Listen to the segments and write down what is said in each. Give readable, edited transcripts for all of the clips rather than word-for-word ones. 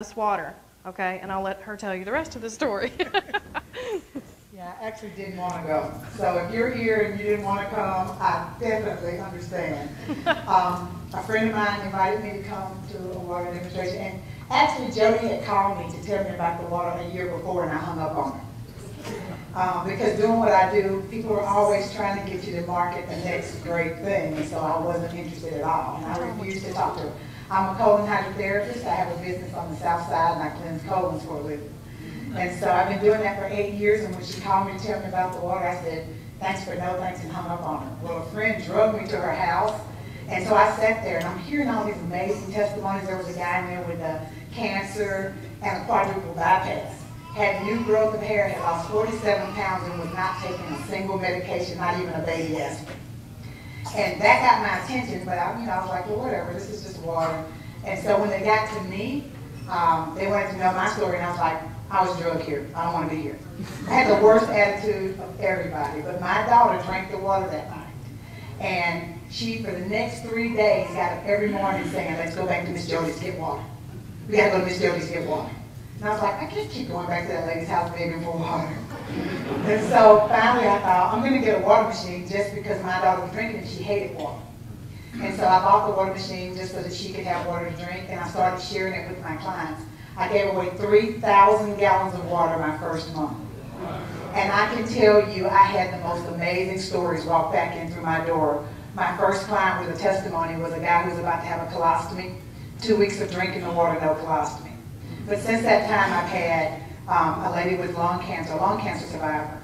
this water, okay? And I'll let her tell you the rest of the story. Yeah, I actually didn't want to go. So if you're here and you didn't want to come, I definitely understand. A friend of mine invited me to come to a water demonstration, and actually Jody had called me to tell me about the water a year before, and I hung up on her. Because doing what I do, people are always trying to get you to market the next great thing, and so I wasn't interested at all, and I refused to talk to her. I'm a colon hydrotherapist. I have a business on the south side, and I cleanse colons for a living. And so I've been doing that for 8 years, and when she called me to tell me about the water, I said, thanks for no thanks, and hung up on her. Well, a friend drugged me to her house, and so I sat there, and I'm hearing all these amazing testimonies. There was a guy in there with cancer and a quadruple bypass, had new growth of hair, had lost 47 pounds, and was not taking a single medication, not even a baby aspirin. And that got my attention, but I was like, well, whatever, this is just water. And so when they got to me, they wanted to know my story, and I was like, I was drugged here. I don't want to be here. I had the worst attitude of everybody, but my daughter drank the water that night. And she, for the next 3 days, got up every morning saying, let's go back to Miss Jody's to get water. We got to go to Miss Jody's to get water. And I was like, I can't keep going back to that lady's house begging for water. And so finally I thought, I'm going to get a water machine just because my daughter was drinking and she hated water. And so I bought the water machine just so that she could have water to drink, and I started sharing it with my clients. I gave away 3,000 gallons of water my first month. And I can tell you, I had the most amazing stories walk back in through my door. My first client with a testimony was a guy who was about to have a colostomy. 2 weeks of drinking the water, no colostomy. But since that time, I've had a lady with lung cancer survivor,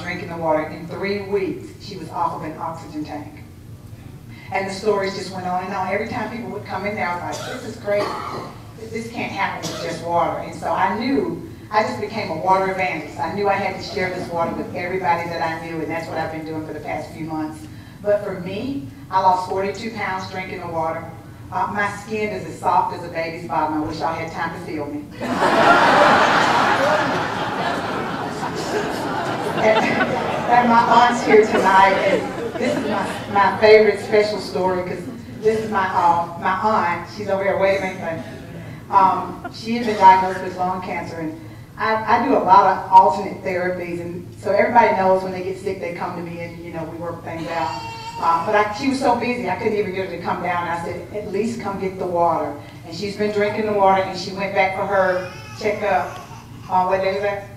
drinking the water. In 3 weeks, she was off of an oxygen tank. And the stories just went on and on. Every time people would come in there, I was like, this is great. This can't happen with just water. And so I just became a water evangelist. I knew I had to share this water with everybody that I knew, and that's what I've been doing for the past few months. But for me, I lost 42 pounds drinking the water. My skin is as soft as a baby's bottom. I wish I had time to feel me. and my aunt's here tonight, and this is my favorite special story, because this is my aunt. She's over here waving. She has been diagnosed with lung cancer, and I do a lot of alternate therapies, and so everybody knows when they get sick, they come to me, and we work things out. But she was so busy, I couldn't even get her to come down. I said, at least come get the water. And she's been drinking the water, and she went back for her checkup on, what day was that?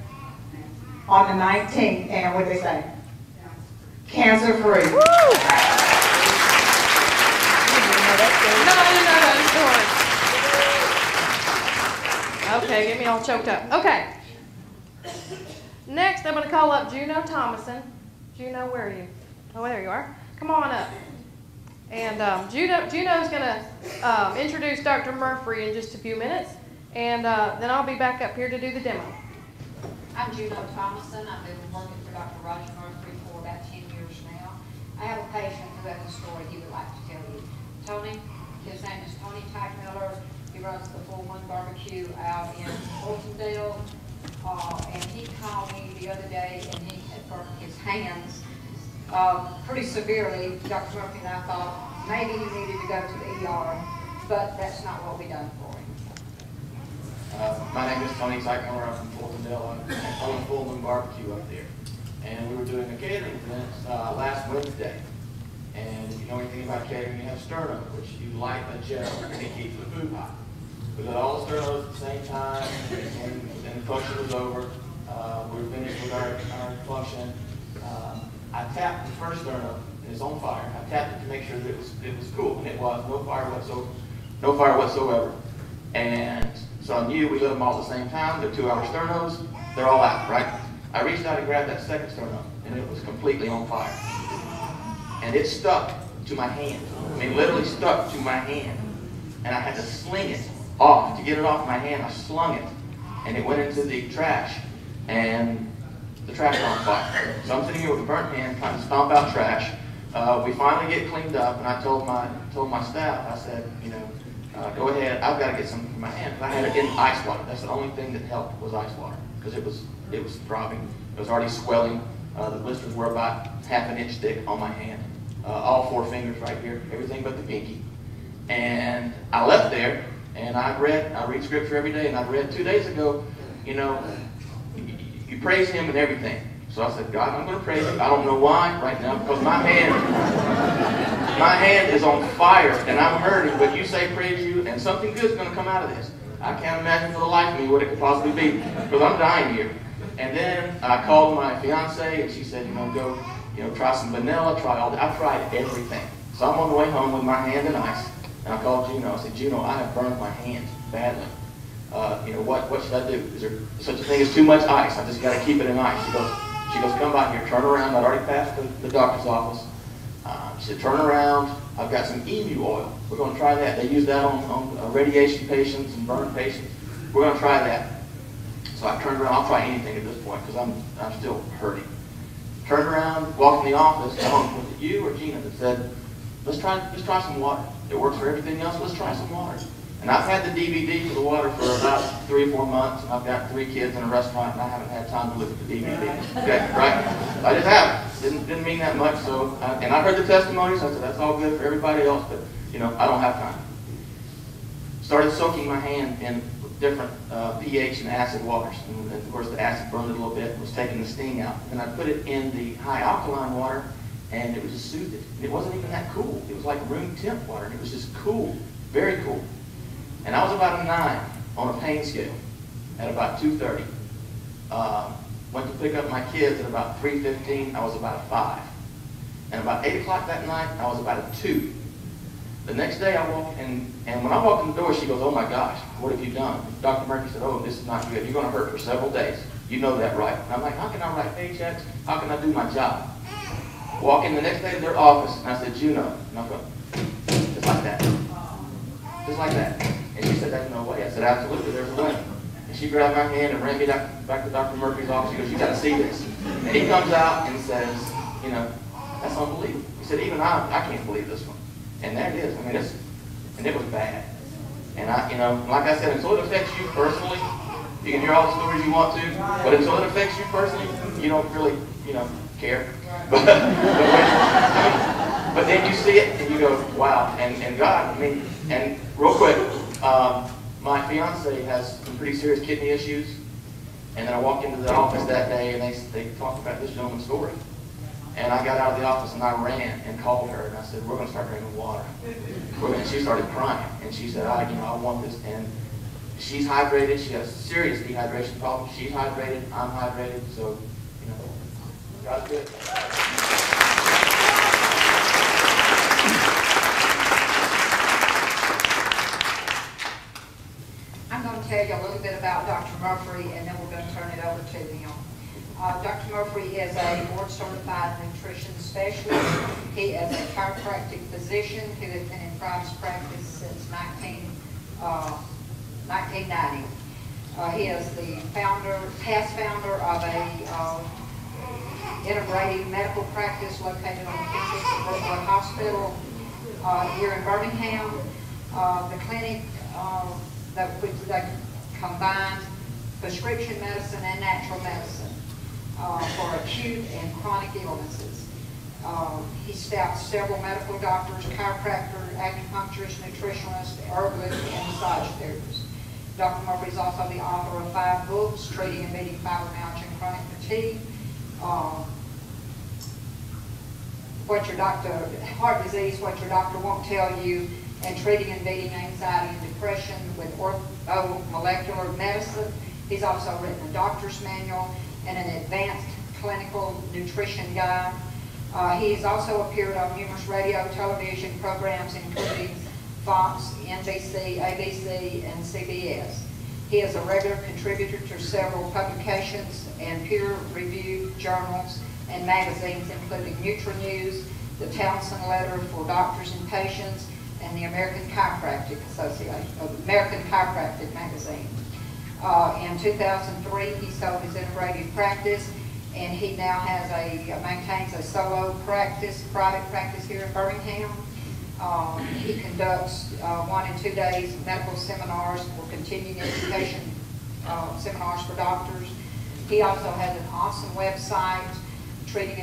On the 19th, and what did they say? Cancer-free. No, I didn't know that story. Okay, get me all choked up. Okay. Next, I'm going to call up Juno Thomason. Juno, where are you? Oh, there you are. Come on up. And Juno's going to introduce Dr. Murphy in just a few minutes, and then I'll be back up here to do the demo. I'm Juno Thomason. I've been working for Dr. Roger Murphy for about 10 years now. I have a patient who has a story he would like to tell you. Tony, his name is Tony Teichmiller. He runs the Full Moon Barbecue out in Fultondale. And he called me the other day, and he had burnt his hands pretty severely. Dr. Murphy and I thought maybe he needed to go to the ER, but that's not what we done for him. My name is Tony Teichmiller. I'm from Fultondale. I own Full Moon Barbecue up there. And we were doing a catering event last Wednesday. And if you know anything about catering, you have sterno, which you light a jet and it keeps the food hot. We lit all the sternos at the same time, and the function was over. We were finished with our function. I tapped the first sterno, and it's on fire. I tapped it to make sure that it was cool, and it was. No fire whatsoever. And so I knew we lit them all at the same time. They're 2-hour sternos. They're all out, right? I reached out and grabbed that second sterno, and it was completely on fire. And it stuck to my hand. I mean, literally stuck to my hand. And I had to sling it off. To get it off my hand, I slung it. And it went into the trash. And the trash was on fire. So I'm sitting here with a burnt hand trying to stomp out trash. We finally get cleaned up, and I told my staff, I said, go ahead, I've got to get something for my hand. I had it in ice water. That's the only thing that helped was ice water, because it was throbbing. It was already swelling. The blisters were about ½ an inch thick on my hand. All 4 fingers right here, everything but the pinky. And I left there, And I read scripture every day, and I read 2 days ago, you know, you praise him in everything. So I said, God, I'm going to praise you. I don't know why right now, because my hand is on fire, and I'm hurting, but you say praise you, and something good is going to come out of this. I can't imagine for the life of me what it could possibly be, because I'm dying here. And then I called my fiance, and she said, you know, go, you know, try some vanilla, try all that. I tried everything. So I'm on the way home with my hand in ice, and I called Juno. I said, Juno, I have burned my hand badly. You know, what should I do? Is there such a thing as too much ice? I just got to keep it in ice. She goes, come by here, turn around. I'd already passed the doctor's office. She said, turn around. I've got some emu oil. We're going to try that. They use that on radiation patients and burn patients. We're going to try that. So I turned around. I'll try anything at this point because I'm still hurting. Turned around, walked in the office. Was it you or Gina that said, let's try some water. It works for everything else. Let's try some water. And I've had the DVD for the water for about 3 or 4 months, and I've got 3 kids in a restaurant, and I haven't had time to look at the DVD. Okay, right? I just haven't. Didn't mean that much. So, and I heard the testimonies. I said that's all good for everybody else, but you know I don't have time. Started soaking my hand in different pH and acid waters, and of course the acid burned it a little bit. Was taking the sting out. Then I put it in the high alkaline water, and it was just soothed. And it wasn't even that cool. It was like room temp water, and it was just cool, very cool. And I was about a 9 on a pain scale at about 2:30. Went to pick up my kids at about 3:15. I was about a 5. And about 8 o'clock that night, I was about a 2. The next day I walked in, and when I walked in the door, she goes, oh my gosh, what have you done? Dr. Murphy said, oh, this is not good. You're going to hurt for several days. You know that, right? And I'm like, how can I write paychecks? How can I do my job? Walk in the next day to their office, and I said, Juno. And I'm going, just like that. Just like that. And she said, there's no way. I said, absolutely, there's a way. And she grabbed my hand and ran me back to Dr. Murphy's office. She goes, you got to see this. And he comes out and says, you know, that's unbelievable. He said, even I can't believe this one. And there it is. I mean, and it was bad. And you know, like I said, until it affects you personally, you can hear all the stories you want to, but until it affects you personally, you don't really, you know, care. But then you see it and you go, wow. And God, I mean, and real quick, my fiance has some pretty serious kidney issues. And then I walked into the office that day and they talked about this gentleman's story. And I got out of the office and I ran and called her and I said, we're going to start drinking water. And she started crying. And she said, you know, I want this. And she's hydrated. She has serious dehydration problems. She's hydrated. I'm hydrated. So, you know, God's good. I'm going to tell you a little bit about Dr. Murphy, and then we're going to turn it over to him. Dr. Murphy is a board-certified nutrition specialist. He is a chiropractic physician who has been in private practice since 1990. He is the past founder of a integrative medical practice located on the campus of Brookwood Hospital here in Birmingham. The clinic that combines prescription medicine and natural medicine for acute and chronic illnesses. He staffs several medical doctors, chiropractor, acupuncturist, nutritionist, herbalist, and massage therapists. Dr. Murphy is also the author of 5 books, Treating and Beating Fibromyalgia and Chronic Fatigue, Heart Disease, What Your Doctor Won't Tell You, and Treating and Beating Anxiety and Depression with Orthomolecular Medicine. He's also written a doctor's manual and an advanced clinical nutrition guide. He has also appeared on numerous radio, television programs, including Fox, NBC, ABC, and CBS. He is a regular contributor to several publications and peer-reviewed journals and magazines, including Nutri-News, the Townsend Letter for Doctors and Patients, and the American Chiropractic Association, American Chiropractic Magazine. In 2003, he sold his integrative practice, and he now maintains a solo practice, private practice here in Birmingham. He conducts 1 and 2 days medical seminars for continuing education seminars for doctors. He also has an awesome website, Treating